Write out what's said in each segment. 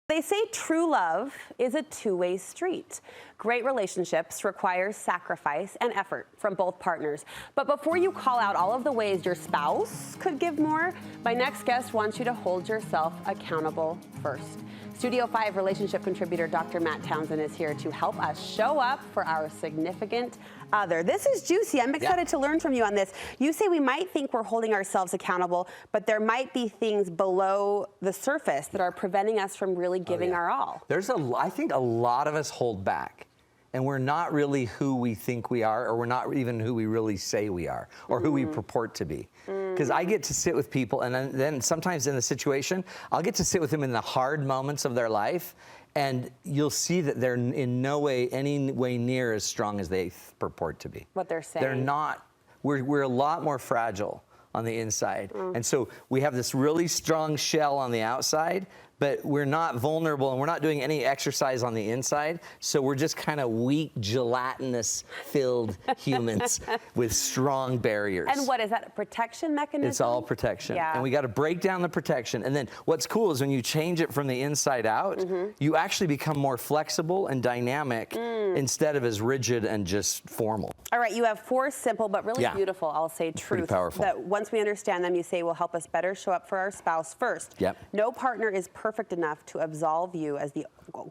They say true love is a two-way street. Great relationships require sacrifice and effort from both partners. But before you call out all of the ways your spouse could give more, my next guest wants you to hold yourself accountable first. Studio 5 relationship contributor Dr. Matt Townsend is here to help us show up for our significant other. This is juicy. I'm excited to learn from you on this. You say we might think we're holding ourselves accountable, but there might be things below the surface that are preventing us from really giving our all. I think a lot of us hold back. And we're not really who we think we are, or we're not even who we really say we are, or who we purport to be. Because I get to sit with people, and then sometimes in the situation, I'll get to sit with them in the hard moments of their life, and you'll see that they're in no way, any way near as strong as they purport to be. What they're saying. They're not. We're a lot more fragile on the inside. And so we have this really strong shell on the outside, but we're not vulnerable, and we're not doing any exercise on the inside. So we're just kind of weak, gelatinous-filled humans with strong barriers. And what is that, a protection mechanism? It's all protection. Yeah. And we got to break down the protection. And then what's cool is when you change it from the inside out, you actually become more flexible and dynamic instead of as rigid and just formal. All right, you have 4 simple but really beautiful, I'll say, truths pretty powerful. that once we understand them, you say will help us better show up for our spouse. First, no partner is perfect enough to absolve you as the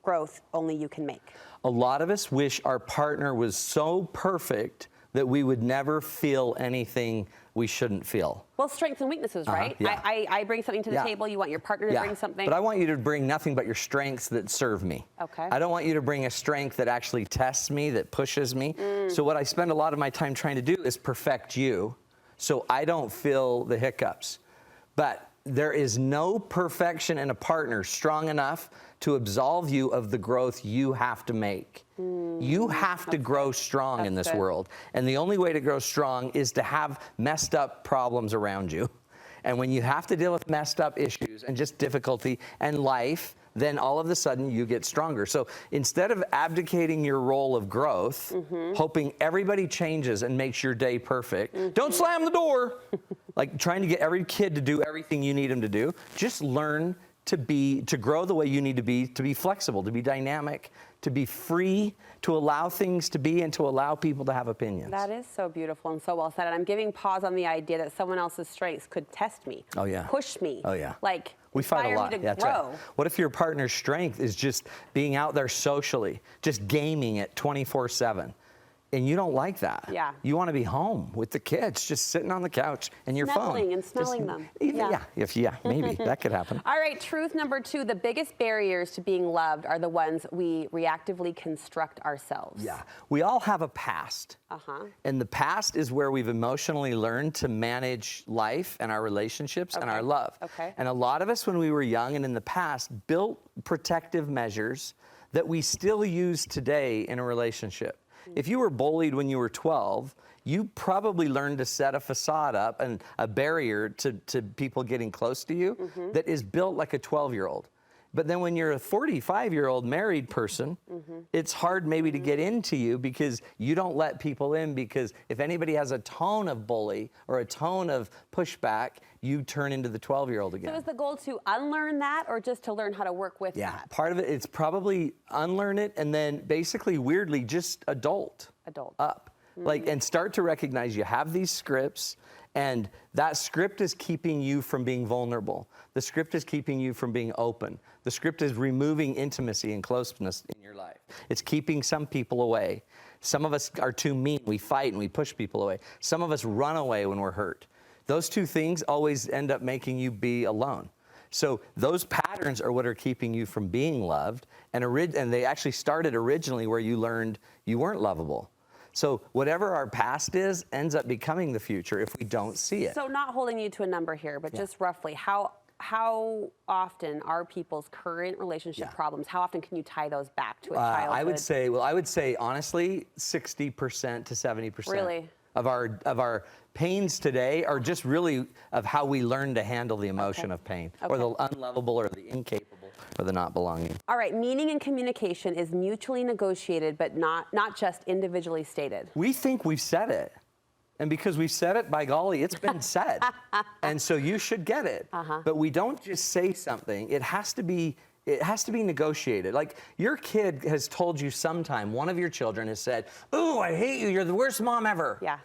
growth only you can make. A lot of us wish our partner was so perfect that we would never feel anything we shouldn't feel. Well, strengths and weaknesses, right? I bring something to the table, you want your partner to bring something. But I want you to bring nothing but your strengths that serve me. Okay. I don't want you to bring a strength that actually tests me, that pushes me. So what I spend a lot of my time trying to do is perfect you so I don't feel the hiccups. But there is no perfection in a partner strong enough to absolve you of the growth you have to make. You have to grow strong in this world. And the only way to grow strong is to have messed up problems around you. And when you have to deal with messed up issues and just difficulty and life, then all of a sudden you get stronger. So instead of abdicating your role of growth, hoping everybody changes and makes your day perfect, don't slam the door. Like trying to get every kid to do everything you need them to do. Just learn to grow the way you need to be flexible, to be dynamic, to be free, to allow things to be, and to allow people to have opinions. That is so beautiful and so well said. And I'm giving pause on the idea that someone else's strengths could test me, push me, like we fight a lot. Me to grow. Right. What if your partner's strength is just being out there socially, just gaming it 24/7? And you don't like that. Yeah. You want to be home with the kids, just sitting on the couch and your phone. Snuggling and smelling them. Maybe that could happen. All right, truth number 2, the biggest barriers to being loved are the ones we reactively construct ourselves. Yeah, we all have a past. And the past is where we've emotionally learned to manage life and our relationships and our love. And a lot of us, when we were young and in the past, built protective measures that we still use today in a relationship. If you were bullied when you were 12, you probably learned to set a facade up and a barrier to people getting close to you that is built like a 12-year-old. But then when you're a 45-year-old married person, it's hard maybe to get into you because you don't let people in, because if anybody has a tone of bully or a tone of pushback, you turn into the 12-year-old again. So is the goal to unlearn that or just to learn how to work with that? Part of it, it's probably unlearn it and then basically weirdly just adult up. Like, and start to recognize you have these scripts, and that script is keeping you from being vulnerable. The script is keeping you from being open. The script is removing intimacy and closeness in your life. It's keeping some people away. Some of us are too mean. We fight and we push people away. Some of us run away when we're hurt. Those two things always end up making you be alone. So those patterns are what are keeping you from being loved, and they actually started originally where you learned you weren't lovable. So whatever our past is ends up becoming the future if we don't see it. So not holding you to a number here, but just roughly, how often are people's current relationship problems, how often can you tie those back to a childhood? I would say honestly, 60% to 70%. Really? Of our pains today are just really of how we learn to handle the emotion of pain, or the unlovable, or the incapable, or the not belonging. All right, meaning and communication is mutually negotiated, but not just individually stated. We think we've said it. And because we've said it, by golly, it's been said. And so you should get it. But we don't just say something. It has to be It has to be negotiated. Like, your kid has told you sometime, one of your children has said, "Ooh, I hate you. You're the worst mom ever." Yeah.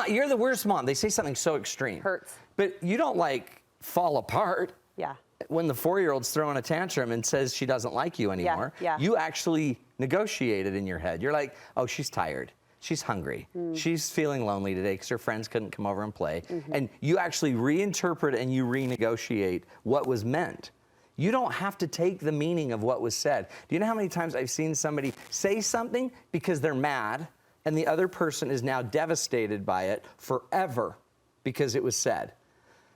You're the worst mom. They say something so extreme. Hurts. But you don't, like, fall apart. Yeah. When the 4-year-old's throwing a tantrum and says she doesn't like you anymore, yeah. you actually negotiate it in your head. You're like, oh, she's tired. She's hungry. She's feeling lonely today because her friends couldn't come over and play. And you actually reinterpret and you renegotiate what was meant. You don't have to take the meaning of what was said. Do you know how many times I've seen somebody say something because they're mad and the other person is now devastated by it forever because it was said?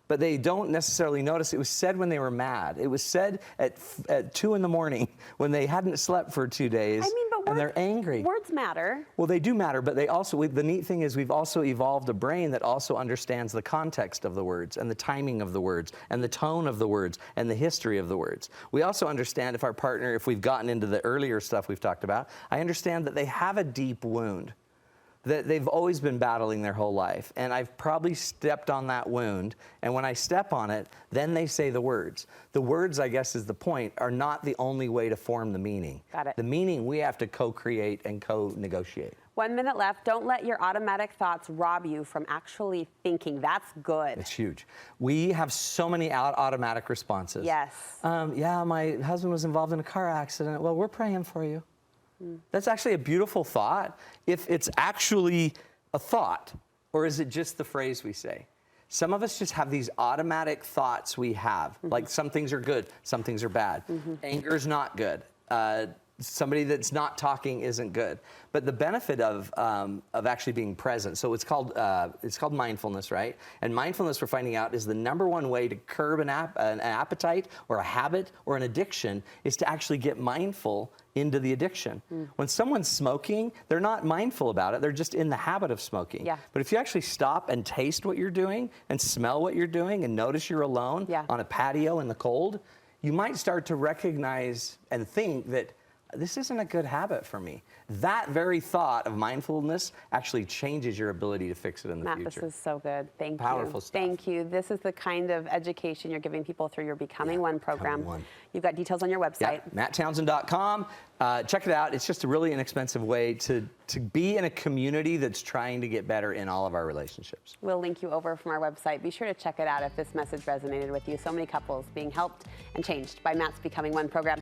But they don't necessarily notice it was said when they were mad. It was said at 2 in the morning when they hadn't slept for 2 days. I mean, but and they're angry. Words matter. Well, they do matter, but they also, the neat thing is we've also evolved a brain that also understands the context of the words and the timing of the words and the tone of the words and the history of the words. We also understand if our partner, if we've gotten into the earlier stuff we've talked about, I understand that they have a deep wound that they've always been battling their whole life. And I've probably stepped on that wound. And when I step on it, then they say the words. The words, I guess is the point, are not the only way to form the meaning. Got it. The meaning we have to co-create and co-negotiate. 1 minute left. Don't let your automatic thoughts rob you from actually thinking. That's good. It's huge. We have so many automatic responses. Yes. Yeah, my husband was involved in a car accident. Well, we're praying for you. That's actually a beautiful thought if it's actually a thought, or is it just the phrase we say? Some of us just have these automatic thoughts we have, like some things are good, some things are bad. Anger is not good. Somebody that's not talking isn't good. But the benefit of actually being present, so it's called mindfulness, right? And mindfulness, we're finding out, is the #1 way to curb an appetite or a habit or an addiction is to actually get mindful into the addiction. When someone's smoking, they're not mindful about it. They're just in the habit of smoking. Yeah. But if you actually stop and taste what you're doing and smell what you're doing and notice you're alone on a patio in the cold, you might start to recognize and think that this isn't a good habit for me. That very thought of mindfulness actually changes your ability to fix it in the Matt, future. this is so good. Thank you. Powerful stuff. Thank you. This is the kind of education you're giving people through your Becoming One program. Becoming One. You've got details on your website. MattTownsend.com. Check it out. It's just a really inexpensive way to be in a community that's trying to get better in all of our relationships. We'll link you over from our website. Be sure to check it out if this message resonated with you. So many couples being helped and changed by Matt's Becoming One program.